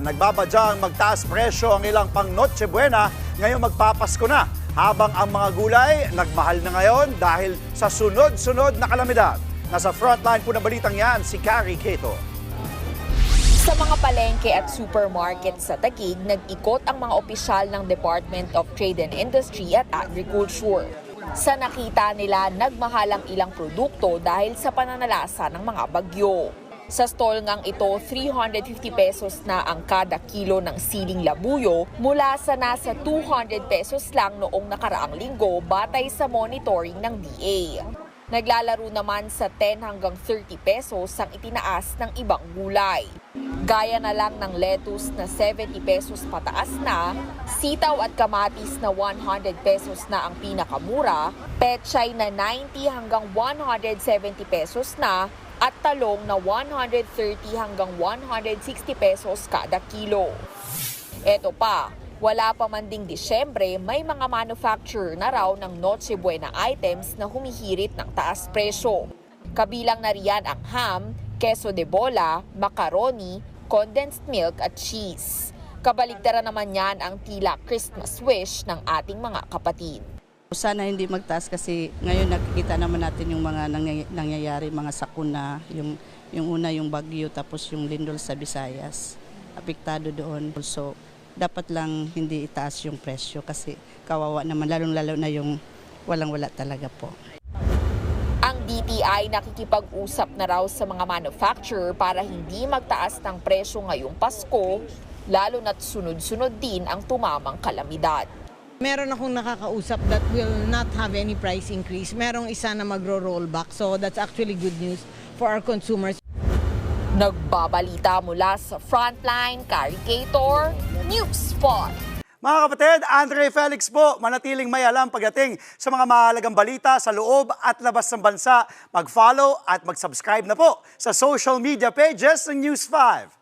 nagbabadyang magtaas presyo ang ilang pang Noche Buena ngayong magpapasko na. Habang ang mga gulay nagmahal na ngayon dahil sa sunod-sunod na kalamidad. Nasa frontline po ng balitang yan si Carrie Cato. Sa mga palengke at supermarket sa Taguig, nag-ikot ang mga opisyal ng Department of Trade and Industry at Agriculture. Sa nakita nila, nagmahal ang ilang produkto dahil sa pananalasa ng mga bagyo. Sa stall ngang ito, 350 pesos na ang kada kilo ng siling labuyo mula sa nasa 200 pesos lang noong nakaraang linggo batay sa monitoring ng DA. Naglalaro naman sa 10 hanggang 30 pesos ang itinaas ng ibang gulay. Gaya na lang ng lettuce na 70 pesos pataas na, sitaw at kamatis na 100 pesos na ang pinakamura, pechay na 90 hanggang 170 pesos na, at talong na 130 hanggang 160 pesos kada kilo. Eto pa, wala pa man ding Disyembre, may mga manufacturer na raw ng Noche Buena items na humihirit ng taas presyo. Kabilang na riyan ang ham, queso de bola, macaroni, condensed milk at cheese. Kabaligtaran naman yan ang tila Christmas wish ng ating mga kapatid. Sana hindi magtaas kasi ngayon nakikita naman natin yung mga nangyayari, mga sakuna, yung una yung bagyo tapos yung lindol sa Visayas, apektado doon. Also, dapat lang hindi itaas yung presyo kasi kawawa naman, lalong-lalo na yung walang-wala talaga po. Ang DTI nakikipag-usap na raw sa mga manufacturer para hindi magtaas ng presyo ngayong Pasko, lalo na't sunod-sunod din ang tumamang kalamidad. Meron akong nakakausap that will not have any price increase. Merong isa na magro-rollback. So that's actually good news for our consumers. Nagbabalita mula sa Frontline, Carrie Cator, News 5. Mga kapatid, Andre Felix po, manatiling may alam pagdating sa mga mahalagang balita sa loob at labas ng bansa. Mag-follow at mag-subscribe na po sa social media pages ng News 5.